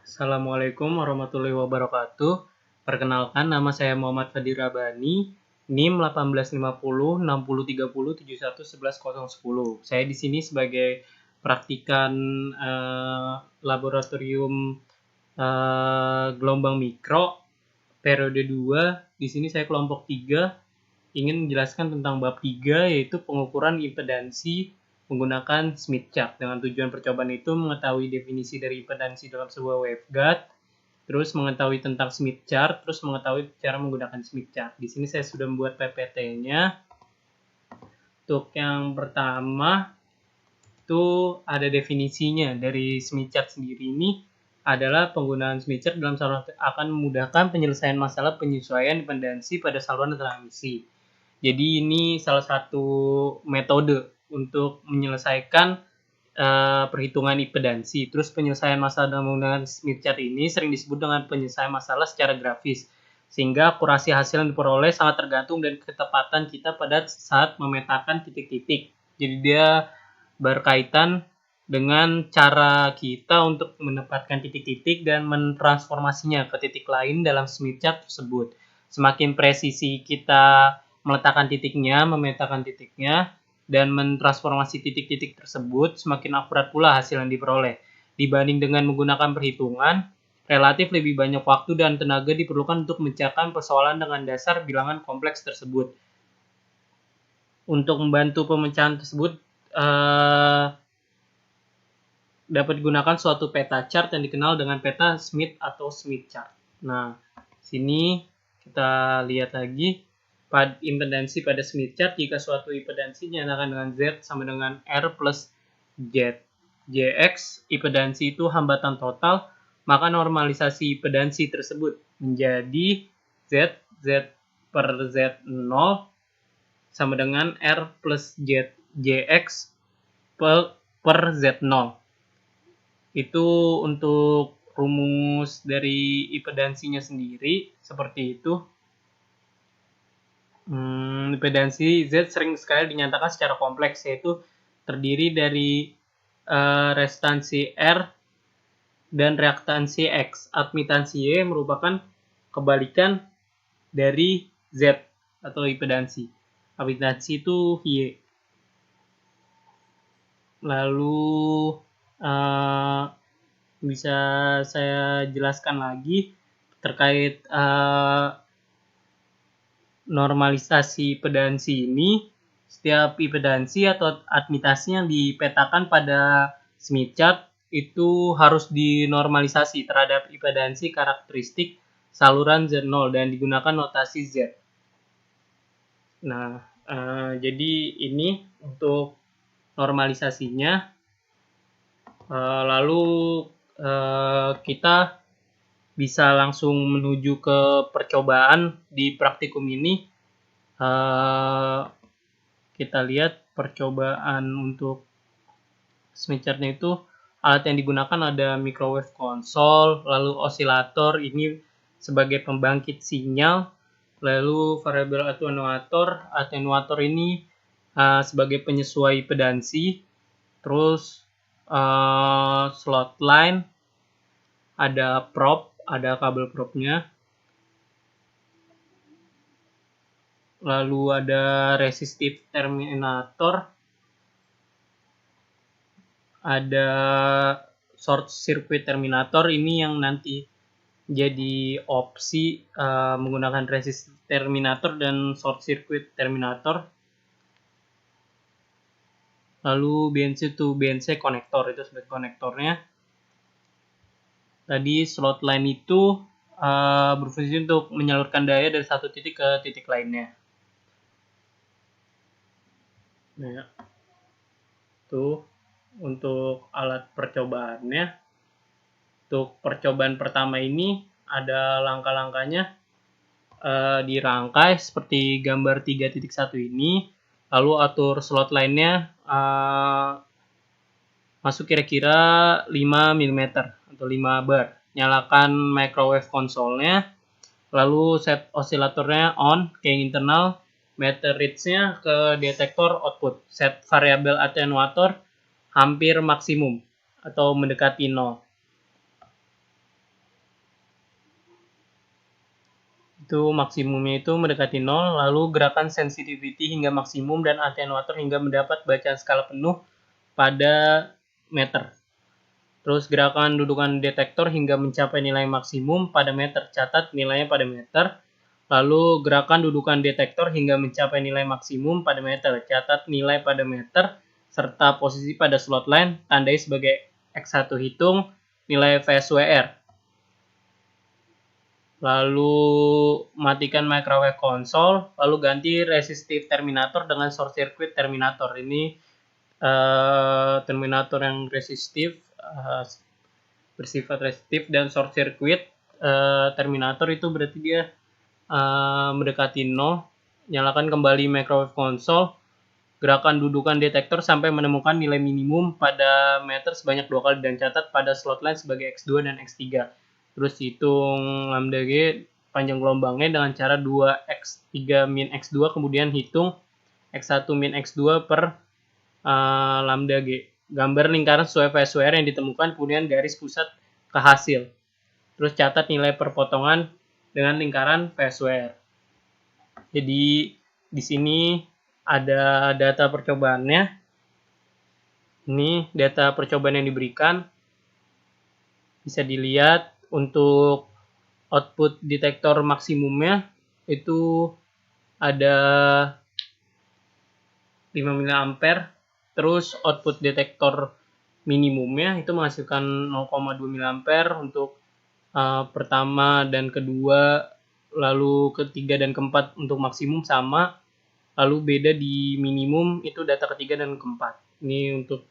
Assalamualaikum warahmatullahi wabarakatuh. Perkenalkan, nama saya Muhammad Fadi Rabani, NIM 18506030711110. Saya di sini sebagai praktikan laboratorium gelombang mikro periode 2. Di sini saya kelompok 3 ingin menjelaskan tentang bab 3, yaitu pengukuran impedansi menggunakan Smith chart. Dengan tujuan percobaan itu mengetahui definisi dari impedansi dalam sebuah waveguide, terus mengetahui tentang Smith chart, terus mengetahui cara menggunakan Smith chart. Di sini saya sudah membuat PPT-nya. Untuk yang pertama itu ada definisinya dari Smith chart sendiri. Ini adalah penggunaan Smith chart dalam saluran akan memudahkan penyelesaian masalah penyesuaian impedansi pada saluran transmisi. Jadi ini salah satu metode untuk menyelesaikan perhitungan impedansi. Terus penyelesaian masalah dengan menggunakan Smith chart ini sering disebut dengan penyelesaian masalah secara grafis, sehingga akurasi hasil yang diperoleh sangat tergantung dari ketepatan kita pada saat memetakan titik-titik. Jadi dia berkaitan dengan cara kita untuk menempatkan titik-titik dan mentransformasinya ke titik lain dalam Smith chart tersebut. Semakin presisi kita meletakkan titiknya, memetakan titiknya, dan mentransformasi titik-titik tersebut, semakin akurat pula hasil yang diperoleh. Dibanding dengan menggunakan perhitungan, relatif lebih banyak waktu dan tenaga diperlukan untuk memecahkan persoalan dengan dasar bilangan kompleks tersebut. Untuk membantu pemecahan tersebut, dapat digunakan suatu peta chart yang dikenal dengan peta Smith atau Smith chart. Nah, sini kita lihat lagi pada impedansi pada Smith chart. Jika suatu impedansi dinyatakan dengan Z sama dengan R plus Z, Jx impedansi itu hambatan total, maka normalisasi impedansi tersebut menjadi Z per Z0 sama dengan R plus Z, Jx per Z0. Itu untuk rumus dari impedansinya sendiri, seperti itu. Impedansi Z sering sekali dinyatakan secara kompleks, yaitu terdiri dari restansi R dan reaktansi X. Admitansi Y merupakan kebalikan dari Z atau impedansi. Admitansi itu Y. Lalu bisa saya jelaskan lagi terkait normalisasi impedansi ini. Setiap impedansi atau admitasi yang dipetakan pada Smith chart itu harus dinormalisasi terhadap impedansi karakteristik saluran Z0 dan digunakan notasi Z. Nah, jadi ini untuk normalisasinya. Lalu kita bisa langsung menuju ke percobaan di praktikum ini. Kita lihat percobaan untuk Smith chart-nya itu, alat yang digunakan ada microwave console, lalu osilator ini sebagai pembangkit sinyal, lalu variabel attenuator. Attenuator ini sebagai penyesuai impedansi, terus slot line, ada probe, ada kabel probe-nya, lalu ada resistive terminator, ada short circuit terminator. Ini yang nanti jadi opsi menggunakan resistive terminator dan short circuit terminator. Lalu BNC to BNC konektor, itu sebagai konektornya. Tadi slot line itu berfungsi untuk menyalurkan daya dari satu titik ke titik lainnya. Nah, tuh untuk alat percobaannya. Untuk percobaan pertama ini ada langkah-langkahnya, dirangkai seperti gambar 3.1 ini. Lalu atur slot line-nya masuk kira-kira 5 mm atau 5 bar. Nyalakan microwave console-nya, lalu set osilatornya on, gain internal, meter reach-nya ke detektor output, set variabel attenuator hampir maksimum atau mendekati 0. Itu maksimumnya itu mendekati 0, lalu gerakan sensitivity hingga maksimum dan atenuator hingga mendapat bacaan skala penuh pada meter. Terus gerakan dudukan detektor hingga mencapai nilai maksimum pada meter, catat nilainya pada meter. Lalu gerakan dudukan detektor hingga mencapai nilai maksimum pada meter, catat nilai pada meter, serta posisi pada slot line, tandai sebagai X1 hitung nilai VSWR. Lalu matikan microwave console, lalu ganti resistive terminator dengan short circuit terminator. Ini terminator yang resistif, bersifat resistif, dan short circuit terminator itu berarti dia mendekati 0. Nyalakan kembali microwave console, gerakan dudukan detektor sampai menemukan nilai minimum pada meter sebanyak 2 kali dan catat pada slot line sebagai X2 dan X3. Terus hitung lambda G panjang gelombangnya dengan cara 2x3 min x2, kemudian hitung x1 min x2 per lambda G. Gambar lingkaran sesuai VSWR yang ditemukan, kemudian garis pusat ke hasil. Terus catat nilai perpotongan dengan lingkaran VSWR. Jadi di sini ada data percobaannya. Ini data percobaan yang diberikan. Bisa dilihat untuk output detektor maksimumnya itu ada 5 mA. Terus output detektor minimumnya itu menghasilkan 0,2 mA untuk pertama dan kedua, lalu ketiga dan keempat untuk maksimum sama, lalu beda di minimum itu data ketiga dan keempat. Ini untuk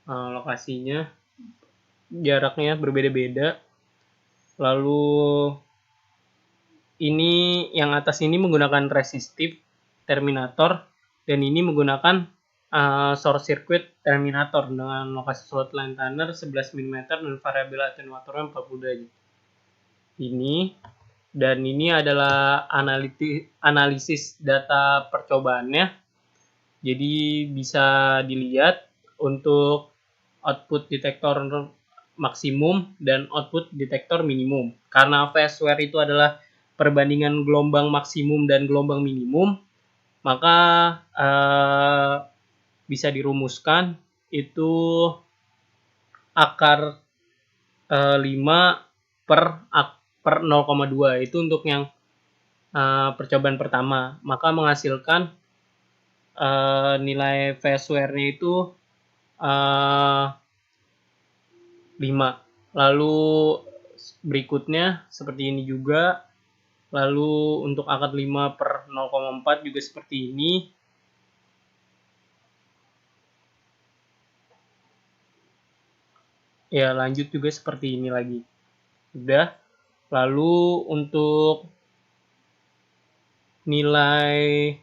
lokasinya, jaraknya berbeda-beda. Lalu ini yang atas ini menggunakan resistive terminator dan ini menggunakan short circuit terminator dengan lokasi slot line tuner 11 mm dan variabel atenuatornya 40 derajat. Ini adalah analisis data percobaannya. Jadi bisa dilihat untuk output detektor maksimum dan output detektor minimum. Karena VSWR itu adalah perbandingan gelombang maksimum dan gelombang minimum, maka bisa dirumuskan itu akar 5 per 0,2 itu untuk yang percobaan pertama, maka menghasilkan nilai VSWR-nya itu 5. Lalu berikutnya seperti ini juga. Lalu untuk akar 5 per 0,4 juga seperti ini. Ya, lanjut juga seperti ini lagi. Udah. Lalu untuk nilai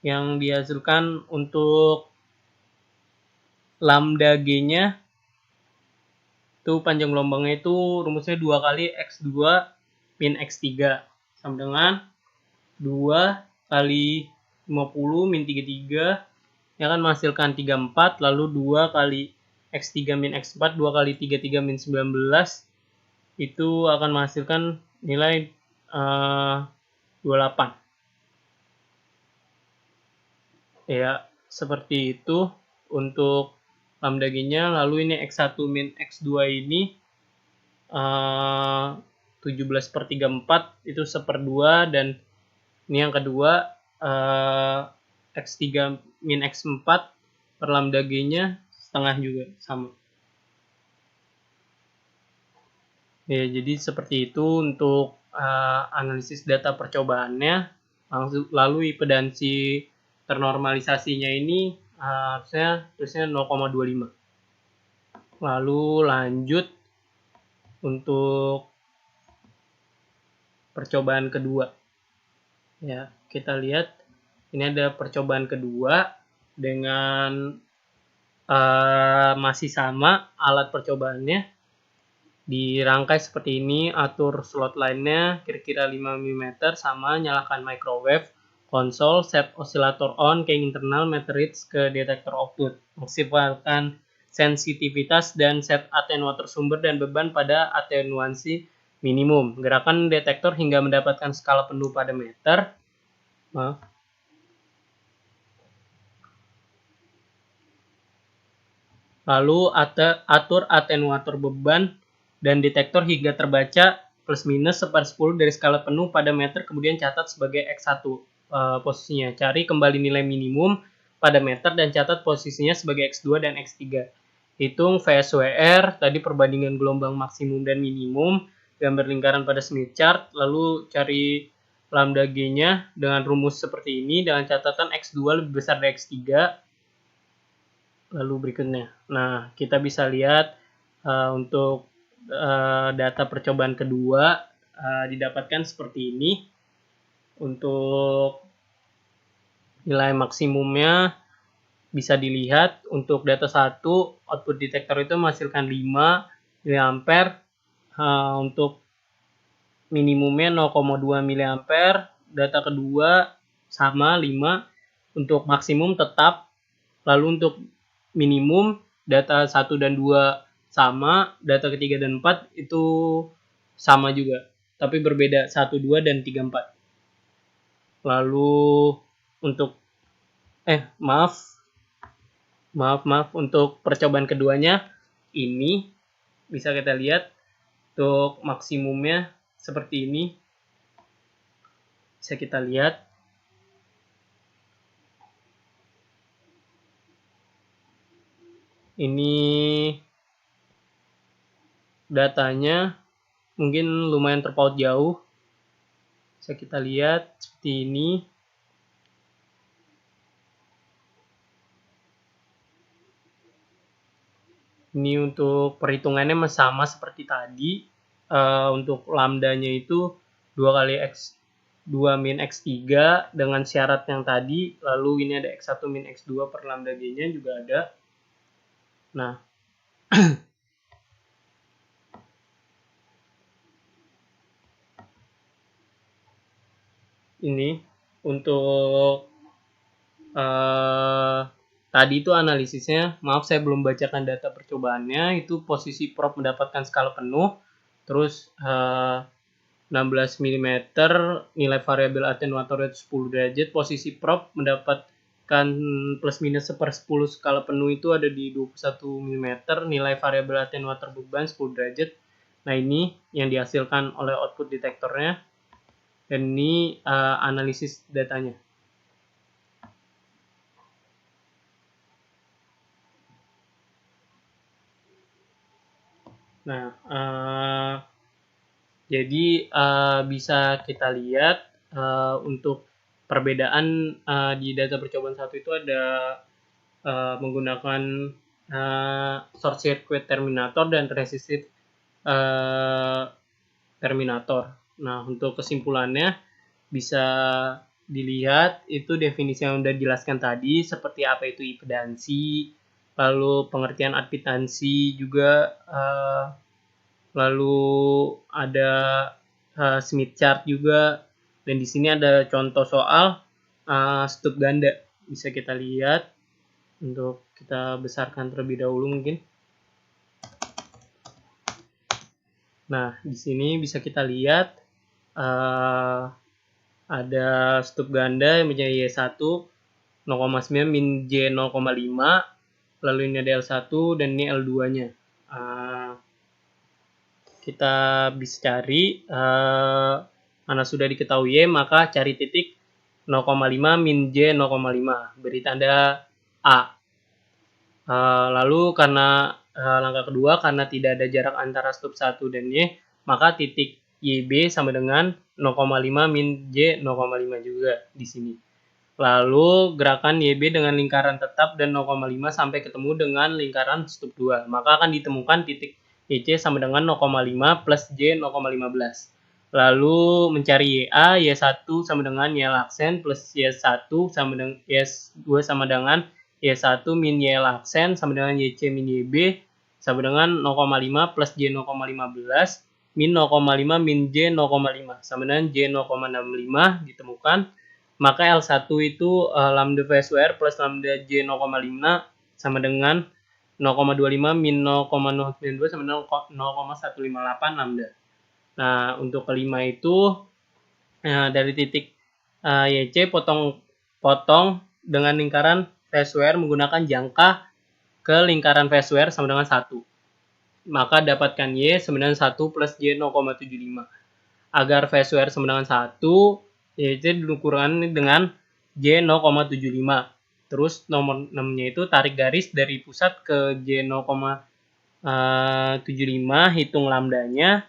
yang dihasilkan untuk lambda G-nya itu panjang gelombangnya itu rumusnya 2 kali X2 min X3 sama dengan 2 kali 50 min 33 yang akan menghasilkan 34, lalu 2 kali X3 min X4, 2 kali 33 min 19 itu akan menghasilkan nilai 28. Ya, seperti itu untuk lambda G-nya. Lalu ini X1 min X2 ini 17/34 itu 1/2, dan ini yang kedua X3 min X4 per lambda G-nya setengah juga sama. Ya, jadi seperti itu untuk analisis data percobaannya. Lalu impedansi ternormalisasinya ini harusnya 0,25. Lalu lanjut untuk percobaan kedua. Ya, kita lihat ini ada percobaan kedua dengan masih sama alat percobaannya. Dirangkai seperti ini, atur slot line-nya kira-kira 5 mm, sama nyalakan microwave console, set oscillator on ke internal, meter reads ke detektor output, maksimalkan sensitivitas dan set atenuator sumber dan beban pada atenuansi minimum. Gerakan detektor hingga mendapatkan skala penuh pada meter. Lalu atur atenuator beban dan detektor hingga terbaca plus minus 1/10 dari skala penuh pada meter, kemudian catat sebagai X1 posisinya. Cari kembali nilai minimum pada meter dan catat posisinya sebagai X2 dan X3. Hitung VSWR, tadi perbandingan gelombang maksimum dan minimum, gambar lingkaran pada Smith chart, lalu cari lambda G-nya dengan rumus seperti ini, dengan catatan X2 lebih besar dari X3. Lalu berikutnya, nah kita bisa lihat untuk data percobaan kedua didapatkan seperti ini. Untuk nilai maksimumnya bisa dilihat untuk data 1, output detektor itu menghasilkan 5 mA, untuk minimumnya 0,2 mA, data kedua sama 5, untuk maksimum tetap, lalu untuk minimum data 1 dan 2 sama, data ketiga dan 4 itu sama juga, tapi berbeda 1, 2, dan 3, 4. Lalu untuk maaf untuk percobaan keduanya ini bisa kita lihat untuk maksimumnya seperti ini. Bisa kita lihat. Ini datanya mungkin lumayan terpaut jauh. Bisa kita lihat seperti ini. Ini untuk perhitungannya sama seperti tadi. Untuk lambdanya itu 2 kali X2 min X3 dengan syarat yang tadi. Lalu ini ada X1 min X2 per lambda G-nya juga ada. Nah, ini untuk tadi itu analisisnya. Maaf saya belum bacakan data percobaannya. Itu posisi probe mendapatkan skala penuh. Terus 16 mm, nilai variabel atenuator itu 10 derajat. Posisi probe mendapatkan plus minus 1/10 skala penuh itu ada di 21 mm, nilai variabel atenuator beban 10 derajat. Nah, ini yang dihasilkan oleh output detektornya, dan ini analisis datanya. Nah, jadi bisa kita lihat untuk perbedaan di data percobaan 1 itu ada menggunakan short circuit terminator dan resistive terminator. Nah, untuk kesimpulannya bisa dilihat itu definisi yang sudah dijelaskan tadi, seperti apa itu impedansi, lalu pengertian admitansi juga, lalu ada Smith chart juga, dan di sini ada contoh soal stup ganda. Bisa kita lihat. Untuk kita besarkan terlebih dahulu mungkin. Nah, di sini bisa kita lihat ada stup ganda yang menjadi Y1 0,9 min J 0,5, lalu ini ada L1 dan ini L2-nya. Kita bisa cari mana sudah diketahui Y, maka cari titik 0,5 min J 0,5, beri tanda A. Lalu karena langkah kedua, karena tidak ada jarak antara stup 1 dan Y, maka titik YB sama dengan 0,5 min J 0,5 juga di sini. Lalu gerakan YB dengan lingkaran tetap dan 0,5 sampai ketemu dengan lingkaran stup 2, maka akan ditemukan titik YC sama dengan 0,5 plus J 0,15. Lalu mencari YA, Y1 sama dengan Y laksen plus Y1 sama dengan Y2 sama dengan Y1 min Y laksen sama dengan YC min YB sama dengan 0,5 plus J 0,15 min 0,5 min J 0,5 sama dengan J 0,65 ditemukan. Maka L1 itu lambda VSWR plus lambda J 0,5 sama dengan 0,25 min 0,092 sama dengan 0,158 lambda. Nah, untuk kelima itu dari titik YC potong dengan lingkaran Fastware menggunakan jangka ke lingkaran Fastware sama dengan 1. Maka dapatkan Y sama dengan 1 plus Y 0,75. Agar Fastware sama dengan 1, YC diukurkan dengan Y 0,75. Terus nomor 6-nya itu tarik garis dari pusat ke Y 0,75, hitung lambdanya,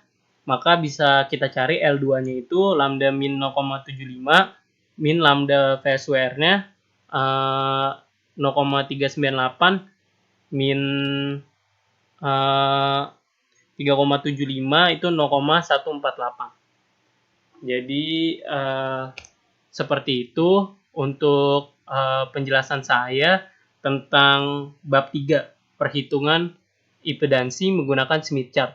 maka bisa kita cari L2-nya itu lambda min 0,75 min lambda Fastware-nya 0,398 min 3,75 itu 0,148. Jadi seperti itu untuk penjelasan saya tentang bab 3, perhitungan impedansi menggunakan Smith chart.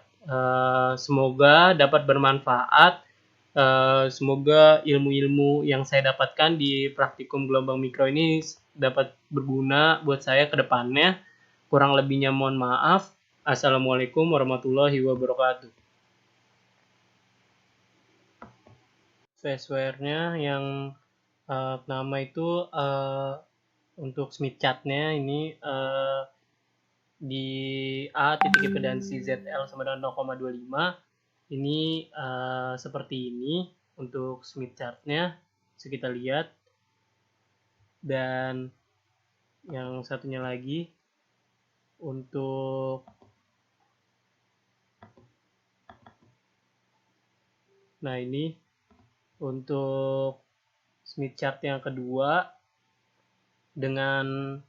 Semoga dapat bermanfaat. Semoga ilmu-ilmu yang saya dapatkan di praktikum gelombang mikro ini dapat berguna buat saya ke depannya. Kurang lebihnya mohon maaf. Assalamualaikum warahmatullahi wabarakatuh. Fastware-nya yang nama itu untuk Smith chart-nya ini di A titik impedansi ZL sama dengan 0,25. Ini seperti ini untuk Smith chart-nya. Bisa kita lihat. Dan yang satunya lagi untuk ini untuk Smith chart yang kedua dengan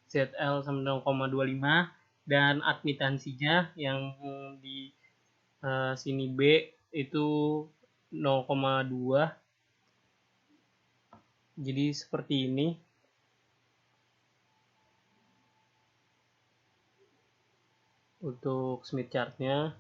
ZL sama 0,25 dan admitansinya yang di sini B itu 0,2. Jadi seperti ini untuk Smith chart-nya.